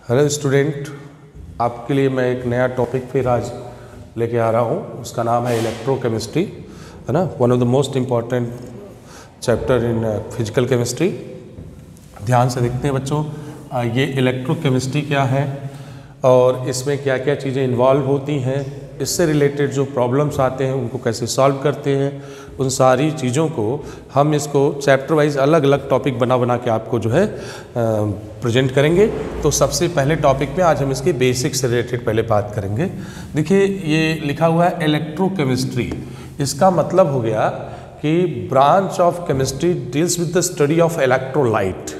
Hello student, आपके लिए मैं एक नया टॉपिक फिर आज लेके आ रहा हूँ। उसका नाम है इलेक्ट्रोकेमिस्ट्री, है ना। One of the most important chapter in physical chemistry. ध्यान से देखते हैं बच्चों, ये इलेक्ट्रोकेमिस्ट्री क्या है और इसमें क्या क्या चीज़ें इन्वॉल्व होती हैं, इससे रिलेटेड जो प्रॉब्लम्स आते हैं उनको कैसे सॉल्व करते हैं, उन सारी चीज़ों को हम इसको चैप्टर वाइज अलग अलग टॉपिक बना बना के आपको जो है प्रेजेंट करेंगे। तो सबसे पहले टॉपिक में आज हम इसके बेसिक्स से रिलेटेड पहले बात करेंगे। देखिए, ये लिखा हुआ है इलेक्ट्रोकेमिस्ट्री। इसका मतलब हो गया कि branch of chemistry deals with the study of electrolyte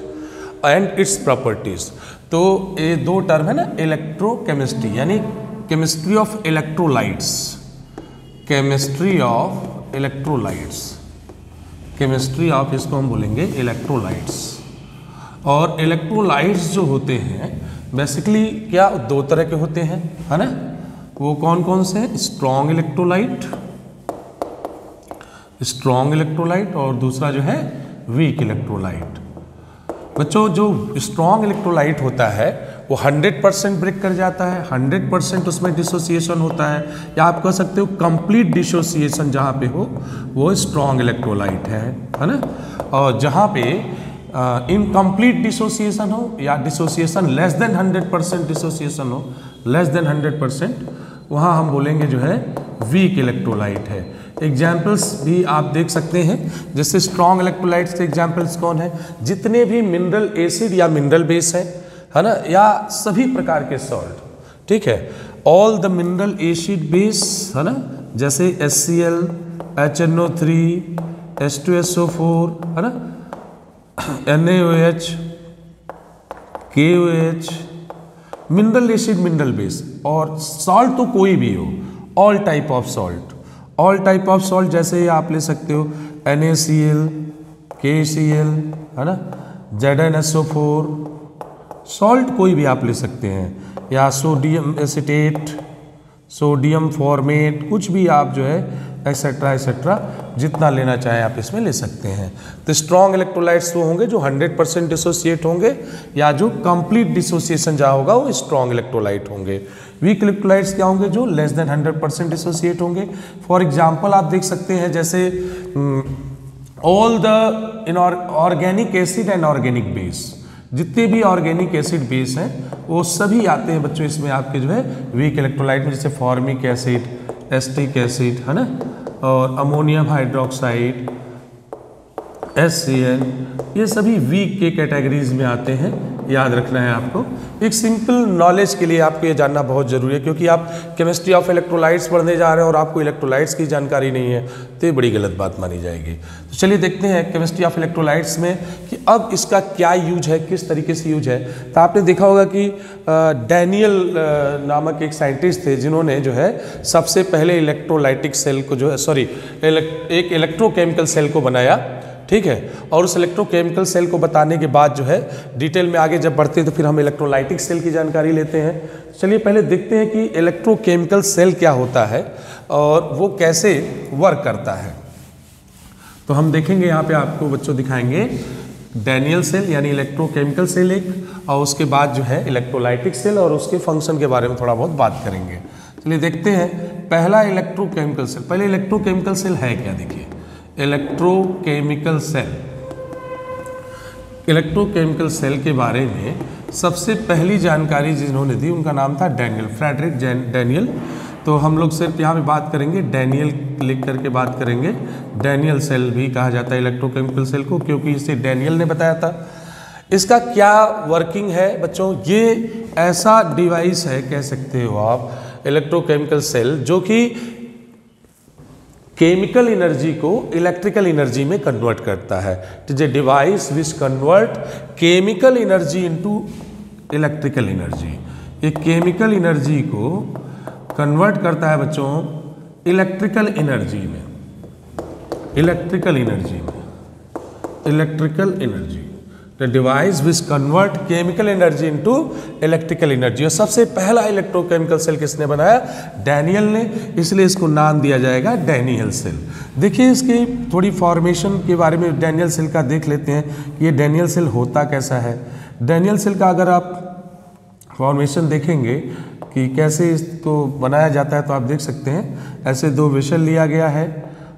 and it's properties. तो ये दो टर्म है ना, इलेक्ट्रोकेमिस्ट्री यानी chemistry of electrolytes, chemistry of electrolytes, chemistry of इसको हम बोलेंगे इलेक्ट्रोलाइट्स। और इलेक्ट्रोलाइट्स जो होते हैं बेसिकली क्या दो तरह के होते हैं, है ना। वो कौन कौन से हैं? स्ट्रॉन्ग इलेक्ट्रोलाइट, स्ट्रॉन्ग इलेक्ट्रोलाइट, और दूसरा जो है वीक इलेक्ट्रोलाइट। बच्चों, जो स्ट्रॉन्ग इलेक्ट्रोलाइट होता है वो 100% ब्रेक कर जाता है, 100% उसमें डिसोसिएशन होता है, या आप कह सकते हो कंप्लीट डिसोसिएशन जहाँ पे हो वो स्ट्रॉन्ग इलेक्ट्रोलाइट है ना। और जहाँ पे इनकम्प्लीट डिसोसिएशन हो या डिसोसिएशन लेस देन 100% डिसोसिएशन हो, लेस देन 100%, वहाँ हम बोलेंगे जो है वीक इलेक्ट्रोलाइट है। एग्जाम्पल्स भी आप देख सकते हैं, जैसे स्ट्रॉन्ग इलेक्ट्रोलाइट्स के एग्जाम्पल्स कौन है? जितने भी मिनरल एसिड या मिनरल बेस है ना, या सभी प्रकार के सॉल्ट, ठीक है, all the mineral acid base, है ना, जैसे HCl, HNO3, H2SO4, है ना, NaOH, KOH, mineral acid mineral base, और सॉल्ट तो कोई भी हो, all type of salt, all type of salt, जैसे आप ले सकते हो NaCl, KCl, है ना, ZnSO4, सॉल्ट कोई भी आप ले सकते हैं, या सोडियम एसीटेट, सोडियम फॉर्मेट, कुछ भी आप जो है एक्सेट्रा एक्सेट्रा जितना लेना चाहें आप इसमें ले सकते हैं। तो स्ट्रॉन्ग इलेक्ट्रोलाइट्स वो होंगे जो 100% डिसोसिएट होंगे, या जो कंप्लीट डिसोसिएशन जहाँ होगा वो स्ट्रॉन्ग इलेक्ट्रोलाइट होंगे। वीक इलेक्ट्रोलाइट्स क्या होंगे? जो लेस देन 100% डिसोसिएट होंगे। फॉर एग्जाम्पल आप देख सकते हैं, जैसे all the inorganic acid and organic base, जितने भी ऑर्गेनिक एसिड बेस हैं वो सभी आते हैं बच्चों इसमें आपके जो है वीक इलेक्ट्रोलाइट में, जैसे फॉर्मिक एसिड, एस्टिक एसिड, है ना, और अमोनियम हाइड्रोक्साइड, HCl, ये सभी वीक के कैटेगरीज में आते हैं। याद रखना है आपको। एक सिंपल नॉलेज के लिए आपको ये जानना बहुत ज़रूरी है, क्योंकि आप केमिस्ट्री ऑफ इलेक्ट्रोलाइट्स पढ़ने जा रहे हैं और आपको इलेक्ट्रोलाइट्स की जानकारी नहीं है तो ये बड़ी गलत बात मानी जाएगी। तो चलिए देखते हैं केमिस्ट्री ऑफ इलेक्ट्रोलाइट्स में कि अब इसका क्या यूज है, किस तरीके से यूज है। तो आपने देखा होगा कि डैनियल नामक एक साइंटिस्ट थे जिन्होंने जो है सबसे पहले इलेक्ट्रोलाइटिक सेल को जो है एक इलेक्ट्रोकेमिकल सेल को बनाया, ठीक है। और उस इलेक्ट्रोकेमिकल सेल को बताने के बाद जो है डिटेल में आगे जब बढ़ते हैं तो फिर हम इलेक्ट्रोलाइटिक सेल की जानकारी लेते हैं। चलिए पहले देखते हैं कि इलेक्ट्रोकेमिकल सेल क्या होता है और वो कैसे वर्क करता है। तो हम देखेंगे यहाँ पे आपको बच्चों दिखाएंगे डैनियल सेल यानी इलेक्ट्रोकेमिकल सेल एक, और उसके बाद जो है इलेक्ट्रोलाइटिक सेल और उसके फंक्शन के बारे में थोड़ा बहुत बात करेंगे। चलिए देखते हैं पहला इलेक्ट्रोकेमिकल सेल। पहले इलेक्ट्रोकेमिकल सेल है क्या, देखिए इलेक्ट्रोकेमिकल सेल। इलेक्ट्रोकेमिकल सेल के बारे में सबसे पहली जानकारी जिन्होंने दी उनका नाम था डैनियल, फ्रेडरिक डैनियल। तो हम लोग सिर्फ यहाँ पे बात करेंगे डैनियल लिख करके बात करेंगे। डैनियल सेल भी कहा जाता है इलेक्ट्रोकेमिकल सेल को, क्योंकि इसे डैनियल ने बताया था। इसका क्या वर्किंग है बच्चों? ये ऐसा डिवाइस है, कह सकते हो आप, इलेक्ट्रोकेमिकल सेल, जो कि केमिकल एनर्जी को इलेक्ट्रिकल एनर्जी में कन्वर्ट करता है। It is a device which convert chemical energy into electrical energy. ये केमिकल एनर्जी को कन्वर्ट करता है बच्चों इलेक्ट्रिकल एनर्जी में, इलेक्ट्रिकल एनर्जी में, electrical energy. The device which convert chemical energy into electrical energy. और सबसे पहला इलेक्ट्रोकेमिकल सेल किसने बनाया? डैनियल ने, इसलिए इसको नाम दिया जाएगा डैनियल सेल। देखिए इसकी थोड़ी फॉर्मेशन के बारे में डैनियल सेल का देख लेते हैं, ये डैनियल सेल होता कैसा है। डैनियल सेल का अगर आप फॉर्मेशन देखेंगे कि कैसे इसको बनाया जाता है, तो आप देख सकते हैं ऐसे दो वेसल लिया गया है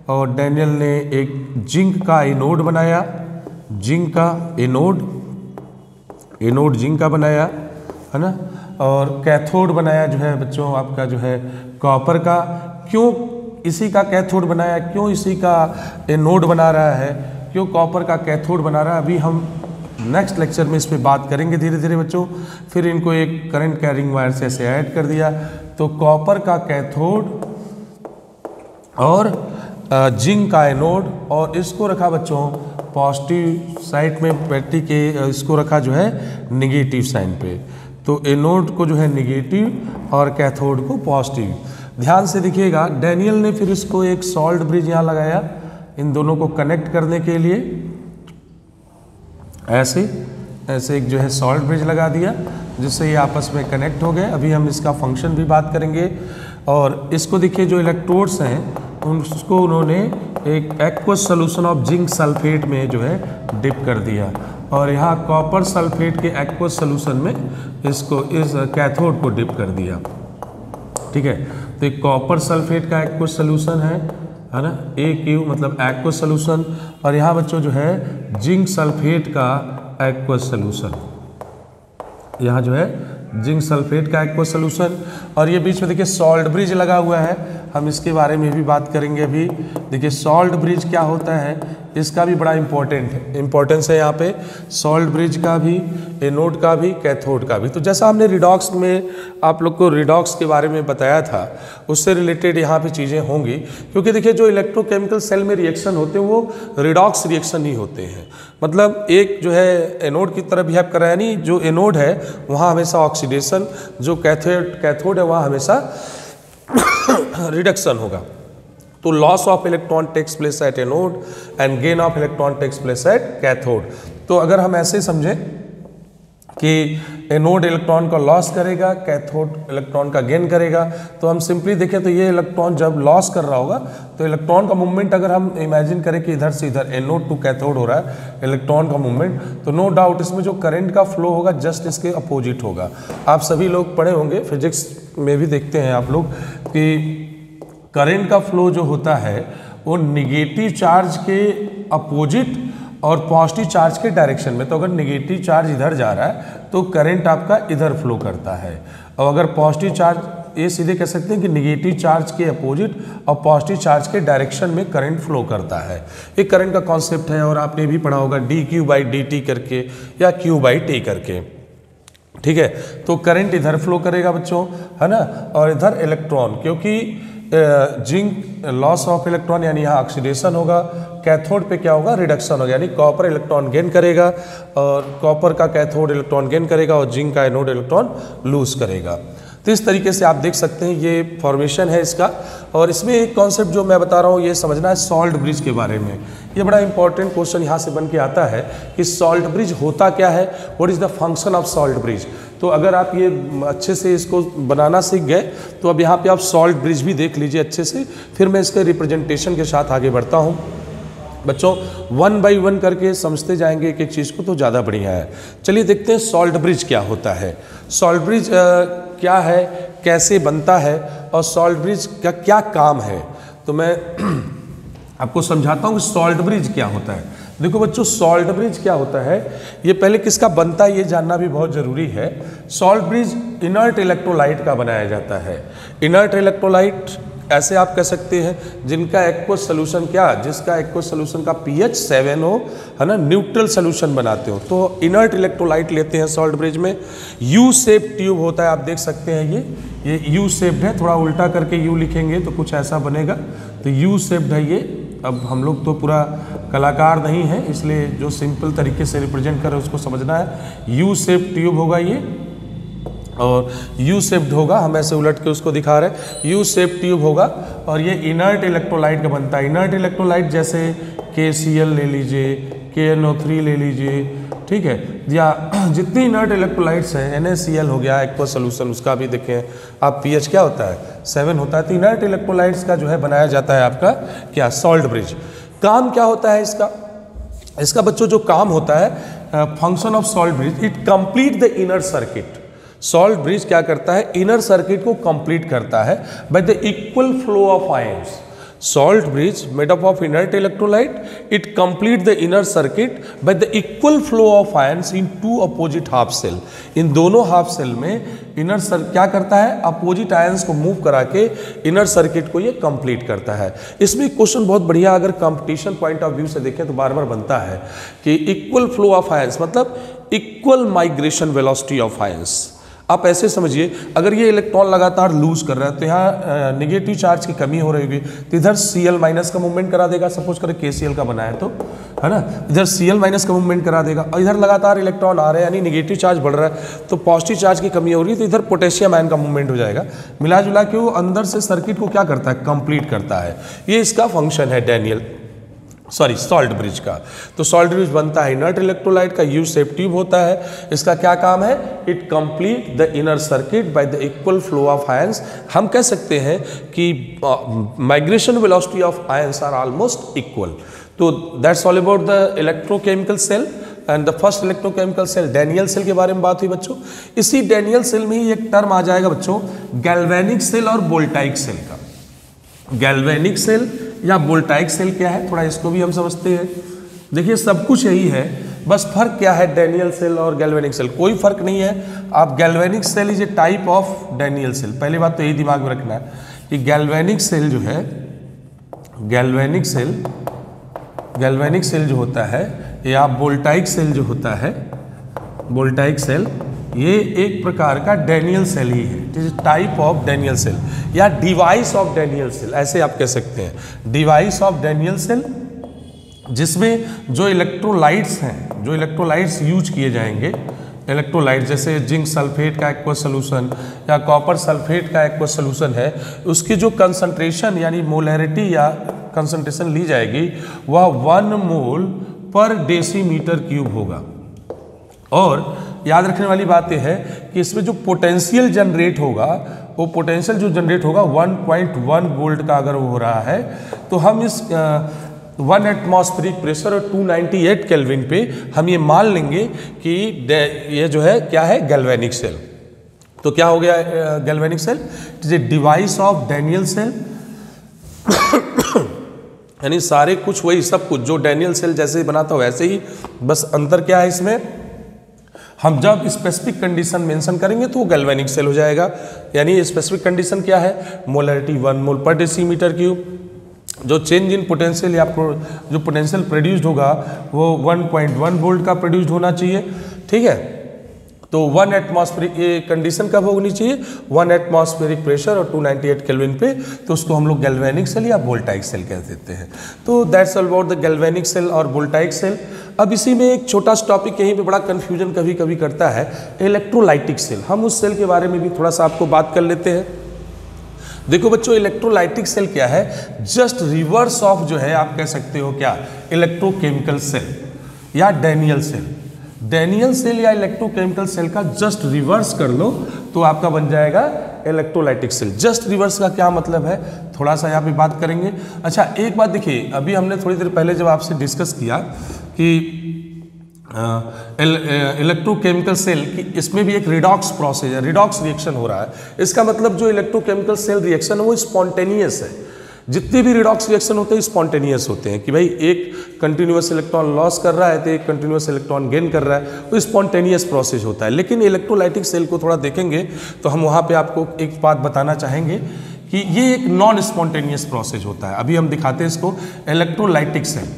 और डैनियल ने एक जिंक का एनोड बनाया, जिंक का एनोड जिंक का बनाया, है ना, और कैथोड बनाया जो है बच्चों आपका जो है कॉपर का। क्यों इसी का कैथोड बनाया, क्यों इसी का एनोड बना रहा है, क्यों कॉपर का कैथोड बना रहा है, अभी हम नेक्स्ट लेक्चर में इस पे बात करेंगे धीरे धीरे बच्चों। फिर इनको एक करंट कैरिंग वायर से ऐसे ऐड कर दिया, तो कॉपर का कैथोड और जिंक का एनोड, और इसको रखा बच्चों पॉजिटिव साइड में बैटरी के, इसको रखा जो है निगेटिव साइन पे। तो एनोड को जो है निगेटिव और कैथोड को पॉजिटिव। ध्यान से देखिएगा, डैनियल ने फिर इसको एक सॉल्ट ब्रिज यहाँ लगाया इन दोनों को कनेक्ट करने के लिए, ऐसे एक जो है सॉल्ट ब्रिज लगा दिया जिससे ये आपस में कनेक्ट हो गए। अभी हम इसका फंक्शन भी बात करेंगे। और इसको देखिए जो इलेक्ट्रोड्स हैं उसको उन्होंने एक aqueous solution of zinc sulphate में जो है डिप कर दिया, और यहाँ कॉपर सल्फेट के एक्वस सोल्यूशन में इसको इस कैथोड को डिप कर दिया। ठीक है, तो एक कॉपर सल्फेट का एक्वस सोल्यूशन है ना, AQ मतलब एक्वस सोल्यूशन, और यहाँ बच्चों जो है जिंक सल्फेट का एक्वस सोल्यूशन, यहाँ जो है जिंक सल्फेट का एक्वस सोल्यूशन। और ये बीच में देखिए सॉल्ट ब्रिज लगा हुआ है, हम इसके बारे में भी बात करेंगे अभी। देखिए सॉल्ट ब्रिज क्या होता है, इसका भी बड़ा इम्पोर्टेंस है यहाँ पे, सॉल्ट ब्रिज का भी, एनोड का भी, कैथोड का भी। तो जैसा हमने रिडॉक्स में आप लोग को रिडॉक्स के बारे में बताया था, उससे रिलेटेड यहाँ पे चीज़ें होंगी, क्योंकि देखिए जो इलेक्ट्रोकेमिकल सेल में रिएक्शन होते हैं वो रिडॉक्स रिएक्शन ही होते हैं। मतलब एक जो है एनोड की तरह बिहेव कर रहा है, नहीं, जो एनोड है वहाँ हमेशा ऑक्सीडेशन, जो कैथोड है वहाँ हमेशा रिडक्शन होगा। तो loss of electron takes place at anode and gain of electron takes place at cathode. तो अगर हम ऐसे समझें कि एनोड इलेक्ट्रॉन का लॉस करेगा, कैथोड इलेक्ट्रॉन का गेन करेगा, तो हम सिंपली देखें तो ये इलेक्ट्रॉन जब लॉस कर रहा होगा तो इलेक्ट्रॉन का मूवमेंट अगर हम इमेजिन करें कि इधर से इधर एनोड टू कैथोड हो रहा है इलेक्ट्रॉन का मूवमेंट, तो नो डाउट इसमें जो करंट का फ्लो होगा जस्ट इसके अपोजिट होगा। आप सभी लोग पढ़े होंगे, फिजिक्स में भी देखते हैं आप लोग कि करंट का फ्लो जो होता है वो निगेटिव चार्ज के अपोजिट और पॉजिटिव चार्ज के डायरेक्शन में। तो अगर निगेटिव चार्ज इधर जा रहा है तो करंट आपका इधर फ्लो करता है, और अगर पॉजिटिव चार्ज, ये सीधे कह सकते हैं कि निगेटिव चार्ज के अपोजिट और पॉजिटिव चार्ज के डायरेक्शन में करंट फ्लो करता है। ये करंट का कॉन्सेप्ट है, और आपने भी पढ़ा होगा dQ/dt करके या Q/T करके। ठीक है, तो करंट इधर फ्लो करेगा बच्चों, है ना, और इधर इलेक्ट्रॉन, क्योंकि जिंक लॉस ऑफ इलेक्ट्रॉन यानी यहाँ ऑक्सीडेशन होगा, कैथोड पे क्या होगा, रिडक्शन होगा, यानी कॉपर इलेक्ट्रॉन गेन करेगा और कॉपर का कैथोड इलेक्ट्रॉन गेन करेगा और जिंक का एनोड इलेक्ट्रॉन लूज करेगा। तो इस तरीके से आप देख सकते हैं ये फॉर्मेशन है इसका। और इसमें एक कॉन्सेप्ट जो मैं बता रहा हूँ ये समझना है सॉल्ट ब्रिज के बारे में। ये बड़ा इंपॉर्टेंट क्वेश्चन यहाँ से बन के आता है कि सॉल्ट ब्रिज होता क्या है, what is the function of salt bridge. तो अगर आप ये अच्छे से इसको बनाना सीख गए तो अब यहाँ पे आप सॉल्ट ब्रिज भी देख लीजिए अच्छे से, फिर मैं इसके रिप्रेजेंटेशन के साथ आगे बढ़ता हूँ। बच्चों 1 बाई 1 करके समझते जाएंगे एक एक चीज़ को, तो ज़्यादा बढ़िया है। चलिए देखते हैं सॉल्ट ब्रिज क्या होता है, सॉल्ट ब्रिज क्या है, कैसे बनता है, और सॉल्ट ब्रिज का क्या काम है। तो मैं आपको समझाता हूँ कि सॉल्ट ब्रिज क्या होता है। देखो बच्चों, सॉल्ट ब्रिज क्या होता है, ये पहले किसका बनता है ये जानना भी बहुत ज़रूरी है। सॉल्ट ब्रिज इनर्ट इलेक्ट्रोलाइट का बनाया जाता है। इनर्ट इलेक्ट्रोलाइट ऐसे आप कह सकते हैं जिनका एक्वस सोल्यूशन क्या, जिसका एक्वस सोल्यूशन का pH 7 हो, है ना, न्यूट्रल सोल्यूशन बनाते हो, तो इनर्ट इलेक्ट्रोलाइट लेते हैं सॉल्ट ब्रिज में। यू शेप ट्यूब होता है, आप देख सकते हैं ये यू शेप्ड है, थोड़ा उल्टा करके यू लिखेंगे तो कुछ ऐसा बनेगा, तो यू शेप्ड है ये। अब हम लोग तो पूरा कलाकार नहीं है, इसलिए जो सिंपल तरीके से रिप्रेजेंट कर रहे हैं उसको समझना है। यू शेप ट्यूब होगा ये, और यू शेप्ड होगा, हम ऐसे उलट के उसको दिखा रहे हैं, यू शेप ट्यूब होगा, और ये इनर्ट इलेक्ट्रोलाइट का बनता है। इनर्ट इलेक्ट्रोलाइट जैसे KCl ले लीजिए, KNO3 ले लीजिए, ठीक है, या जितनी इनर्ट इलेक्ट्रोलाइट्स हैं, NaCl हो गया एक्वस सोल्यूशन, उसका भी देखें आप pH क्या होता है 7 होता है। तो इनर्ट इलेक्ट्रोलाइट्स का जो है बनाया जाता है आपका क्या, सॉल्ट ब्रिज। काम क्या होता है इसका बच्चों जो काम होता है, function of salt bridge, it complete the inner circuit. Salt bridge क्या करता है, इनर सर्किट को कंप्लीट करता है bye the equal flow of ions. Salt bridge made up of inert electrolyte, it complete the inner circuit by the equal flow of ions in two opposite half cell। इन दोनों half cell में inner क्या करता है, opposite ions को move करा के inner circuit को ये कंप्लीट करता है। इसमें क्वेश्चन बहुत बढ़िया अगर कंपटीशन पॉइंट ऑफ व्यू से देखें तो बार बार बनता है कि इक्वल फ्लो ऑफ आयंस मतलब equal migration velocity of ions. आप ऐसे समझिए, अगर ये इलेक्ट्रॉन लगातार लूज कर रहा है तो यहाँ नेगेटिव चार्ज की कमी हो रही होगी, तो इधर Cl माइनस का मूवमेंट करा देगा, सपोज करें KCl का बनाए तो, है ना, इधर Cl माइनस का मूवमेंट करा देगा, और इधर लगातार इलेक्ट्रॉन आ रहे हैं यानी नेगेटिव चार्ज बढ़ रहा है तो पॉजिटिव चार्ज की कमी हो रही है, तो इधर पोटेशियम आयन का मूवमेंट हो जाएगा। मिला जुला के वो अंदर से सर्किट को क्या करता है, कंप्लीट करता है। ये इसका फंक्शन है सॉल्ट ब्रिज का। तो सॉल्ट ब्रिज बनता है इनर्ट इलेक्ट्रोलाइट का, यू शेप ट्यूब होता है। इसका क्या काम है, it complete the inner circuit by the equal flow of ions. हम कह सकते हैं कि migration velocity of ions are almost equal. तो that's all about the electrochemical cell and the first electrochemical cell Daniel cell के बारे में बात हुई बच्चों। इसी डैनियल सेल में ही एक टर्म आ जाएगा बच्चों, गैल्वेनिक सेल और वोल्टाइक सेल का। गैल्वेनिक सेल या वोल्टाइक सेल क्या है, थोड़ा इसको भी हम समझते हैं। देखिए सब कुछ यही है, बस फर्क क्या है डैनियल सेल और गैल्वेनिक सेल, कोई फर्क नहीं है। आप galvanic cell is a type of Daniel cell, पहली बात तो यही दिमाग में रखना है कि गैल्वेनिक सेल जो है, गैल्वेनिक सेल जो होता है या वोल्टाइक सेल जो होता है, वोल्टाइक सेल ये एक प्रकार का डैनियल सेल ही है। It is type of Daniel cell या डिवाइस ऑफ डैनियल सेल, ऐसे आप कह सकते हैं, डिवाइस ऑफ डैनियल सेल, जिसमें जो इलेक्ट्रोलाइट्स हैं, जो इलेक्ट्रोलाइट्स यूज किए जाएंगे, इलेक्ट्रोलाइट जैसे जिंक सल्फेट का एक्वस सोल्यूशन या कॉपर सल्फेट का एक्वस सोल्यूशन है, उसकी जो कंसंट्रेशन यानी मोलैरिटी या कंसंट्रेशन ली जाएगी वह 1 मोल पर डेसीमीटर क्यूब होगा। और याद रखने वाली बात यह है कि इसमें जो पोटेंशियल जनरेट होगा, वो पोटेंशियल जो जनरेट होगा 1.1 वोल्ट का अगर वो हो रहा है, तो हम इस 1 एटमॉस्फेरिक प्रेशर और 298 केल्विन पे हम ये मान लेंगे कि ये जो है क्या है, गैल्वेनिक सेल। तो क्या हो गया galvanic cell, it is a device of Daniel cell. यानी सारे कुछ वही सब कुछ जो डैनियल सेल जैसे बनाता हो वैसे ही, बस अंतर क्या है इसमें, हम जब स्पेसिफिक कंडीशन मेंशन करेंगे तो वो गैल्वेनिक सेल हो जाएगा। यानी स्पेसिफिक कंडीशन क्या है, मोलैरिटी 1 मोल पर डेसीमीटर क्यूब, जो चेंज इन पोटेंशियल या जो पोटेंशियल प्रोड्यूस्ड होगा वो 1.1 वोल्ट का प्रोड्यूस्ड होना चाहिए। ठीक है, तो 1 एटमॉस्फेरिक, ये कंडीशन कब होनी चाहिए, 1 एटमॉस्फेरिक प्रेशर और 298 केल्विन पे, तो उसको हम लोग गैल्वेनिक सेल या वोल्टाइक सेल कह देते हैं। तो that's all about the galvanic cell और वोल्टाइक सेल। अब इसी में एक छोटा सा टॉपिक यहीं पे बड़ा कंफ्यूजन कभी कभी करता है, इलेक्ट्रोलाइटिक सेल। हम उस सेल के बारे में भी थोड़ा सा आपको बात कर लेते हैं। देखो बच्चों, इलेक्ट्रोलाइटिक सेल क्या है, जस्ट रिवर्स ऑफ जो है आप कह सकते हो क्या, इलेक्ट्रोकेमिकल सेल या डैनियल सेल। डैनियल सेल या इलेक्ट्रोकेमिकल सेल का जस्ट रिवर्स कर लो तो आपका बन जाएगा इलेक्ट्रोलाइटिक सेल। जस्ट रिवर्स का क्या मतलब है, थोड़ा सा यहाँ पे बात करेंगे। अच्छा एक बात देखिए, अभी हमने थोड़ी देर पहले जब आपसे डिस्कस किया कि इलेक्ट्रोकेमिकल सेल की, इसमें भी एक रिडॉक्स प्रोसेस है, रिडॉक्स रिएक्शन हो रहा है। इसका मतलब जो इलेक्ट्रोकेमिकल सेल रिएक्शन है वो स्पॉन्टेनियस है। जितने भी रिडॉक्स रिएक्शन होते हैं स्पॉन्टेनियस होते हैं, कि भाई एक कंटिन्यूअस इलेक्ट्रॉन लॉस कर रहा है तो एक कंटिन्यूअस इलेक्ट्रॉन गेन कर रहा है, वो स्पॉन्टेनियस प्रोसेस होता है। लेकिन इलेक्ट्रोलाइटिक सेल को थोड़ा देखेंगे तो हम वहाँ पे आपको एक बात बताना चाहेंगे कि ये एक नॉन स्पॉन्टेनियस प्रोसेस होता है। अभी हम दिखाते हैं इसको, इलेक्ट्रोलाइटिक सेल।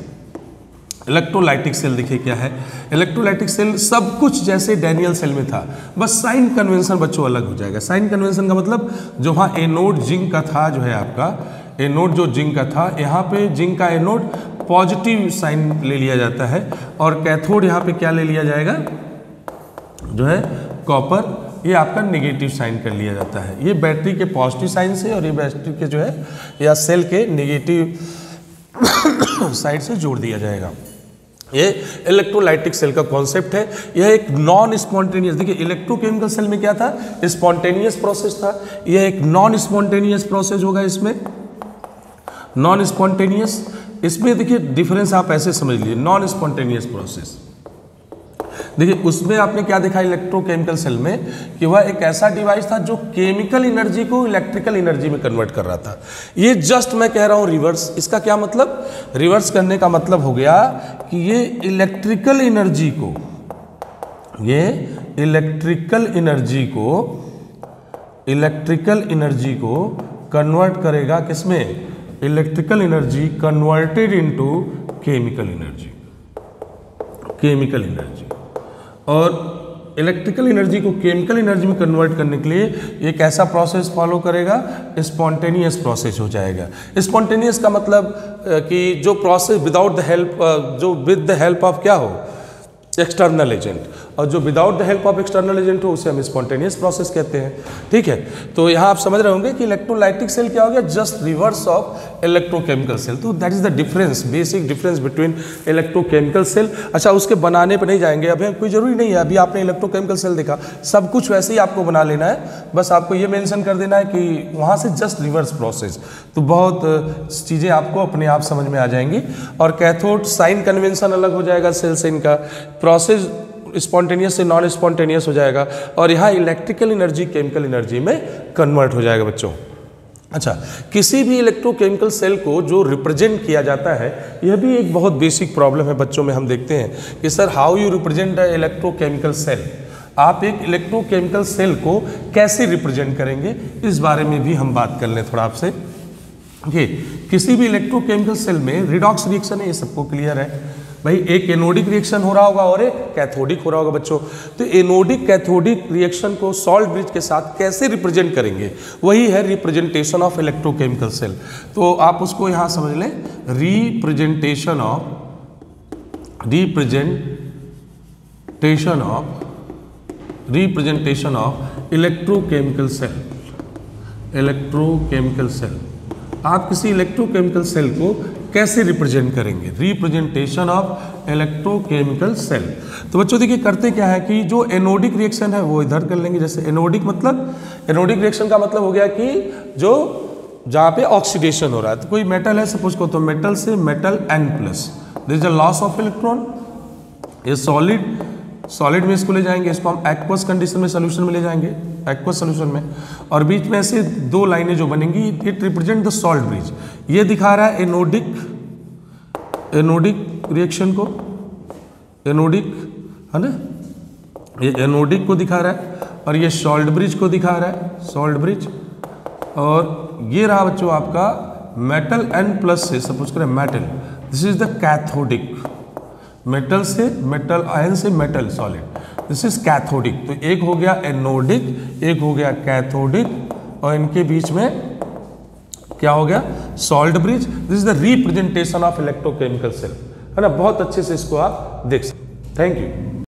इलेक्ट्रोलाइटिक सेल देखिए क्या है, इलेक्ट्रोलाइटिक सेल सब कुछ जैसे डैनियल सेल में था, बस साइन कन्वेंशन बच्चों अलग हो जाएगा। साइन कन्वेंशन का मतलब जो वहाँ एनोड जिंक का था, जो है आपका एनोड जो जिंक का था, यहाँ पे जिंक का एनोड पॉजिटिव साइन ले लिया जाता है और कैथोड यहाँ पे क्या ले लिया जाएगा, जो है कॉपर, ये आपका नेगेटिव साइन कर लिया जाता है। ये बैटरी के पॉजिटिव साइन से और ये बैटरी के जो है या सेल के नेगेटिव साइड से जोड़ दिया जाएगा। ये इलेक्ट्रोलाइटिक सेल का कॉन्सेप्ट है। यह एक नॉन स्पॉन्टेनियस, देखिए इलेक्ट्रोकेमिकल सेल में क्या था, स्पॉन्टेनियस प्रोसेस था, यह एक नॉन स्पॉन्टेनियस प्रोसेस होगा। इसमें नॉन स्पॉन्टेनियस, इसमें देखिए डिफरेंस आप ऐसे समझ लीजिए, नॉन स्पॉन्टेनियस प्रोसेस देखिए उसमें आपने क्या देखा इलेक्ट्रोकेमिकल सेल में कि वह एक ऐसा डिवाइस था जो केमिकल एनर्जी को इलेक्ट्रिकल एनर्जी में कन्वर्ट कर रहा था। ये जस्ट मैं कह रहा हूँ रिवर्स। इसका क्या मतलब, रिवर्स करने का मतलब हो गया कि ये इलेक्ट्रिकल एनर्जी को कन्वर्ट करेगा किसमें, electrical energy converted into chemical energy. और इलेक्ट्रिकल एनर्जी को केमिकल एनर्जी में कन्वर्ट करने के लिए एक ऐसा प्रोसेस फॉलो करेगा, स्पॉन्टेनियस प्रोसेस हो जाएगा। स्पॉन्टेनियस का मतलब कि जो प्रोसेस विदाउट द हेल्प, जो विद द हेल्प ऑफ क्या हो, एक्सटर्नल एजेंट, और जो without the help of external agent हो उसे हम स्पॉन्टेनियस प्रोसेस कहते हैं। ठीक है, तो यहाँ आप समझ रहे होंगे कि इलेक्ट्रोलाइटिक सेल क्या हो गया, just reverse of electrochemical cell. तो that is the difference, basic difference between electrochemical cell. अच्छा, उसके बनाने पर नहीं जाएंगे, अभी कोई जरूरी नहीं है, अभी आपने इलेक्ट्रोकेमिकल सेल देखा, सब कुछ वैसे ही आपको बना लेना है, बस आपको ये मेंशन कर देना है कि वहाँ से जस्ट रिवर्स प्रोसेस। तो बहुत चीज़ें आपको अपने आप समझ में आ जाएंगी। और कैथोड साइन कन्वेंशन अलग हो जाएगा सेल से, इनका प्रोसेस स्पॉन्टेनियस से नॉन स्पॉन्टेनियस हो जाएगा, और यहाँ इलेक्ट्रिकल एनर्जी केमिकल एनर्जी में कन्वर्ट हो जाएगा बच्चों। अच्छा, किसी भी इलेक्ट्रोकेमिकल सेल को जो रिप्रेजेंट किया जाता है, यह भी एक बहुत बेसिक प्रॉब्लम है बच्चों में। हम देखते हैं कि sir how you represent a electrochemical cell, आप एक इलेक्ट्रोकेमिकल सेल को कैसे रिप्रेजेंट करेंगे, इस बारे में भी हम बात कर लें थोड़ा आपसे। किसी भी इलेक्ट्रोकेमिकल सेल में रिडॉक्स रिएक्शन है, ये सबको क्लियर है भाई। एक एनोडिक रिएक्शन हो रहा होगा और एक कैथोडिक हो रहा होगा बच्चों। तो एनोडिक कैथोडिक रिएक्शन को सॉल्ट ब्रिज के साथ कैसे रिप्रेजेंट करेंगे, वही है रिप्रेजेंटेशन ऑफ इलेक्ट्रोकेमिकल सेल। तो आप उसको यहाँ समझ लें, रिप्रेजेंटेशन ऑफ इलेक्ट्रोकेमिकल सेल। आप किसी इलेक्ट्रोकेमिकल सेल को कैसे रिप्रेजेंट करेंगे, रिप्रेजेंटेशन ऑफ इलेक्ट्रोकेमिकल सेल। तो बच्चों देखिए करते क्या है कि जो एनोडिक रिएक्शन है वो इधर कर लेंगे। जैसे एनोडिक रिएक्शन का मतलब हो गया कि जो जहाँ पे ऑक्सीडेशन हो रहा है, तो कोई मेटल है सपोज को, तो मेटल से metal N+, this is the loss of electron. ये सॉलिड में इसको ले जाएंगे, इसको हम एक्वस कंडीशन में सोल्यूशन में ले जाएंगे, एक्वस सोल्यूशन में, और बीच में ऐसे दो लाइनें जो बनेंगी, it represent the salt bridge. ये दिखा रहा है एनोडिक रिएक्शन को, एनोडिक है ना, ये एनोडिक को दिखा रहा है, और ये सॉल्ट ब्रिज को दिखा रहा है, सॉल्ट ब्रिज। और ये रहा बच्चों आपका मेटल N+ से सपोज करें metal, this is the cathodic, metal से मेटल, आयन से metal solid, this is cathodic. तो एक हो गया एनोडिक, एक हो गया कैथोडिक, और इनके बीच में क्या हो गया, salt bridge. This is the representation of electrochemical cell, है ना। बहुत अच्छे से इसको आप देख सकते। Thank you.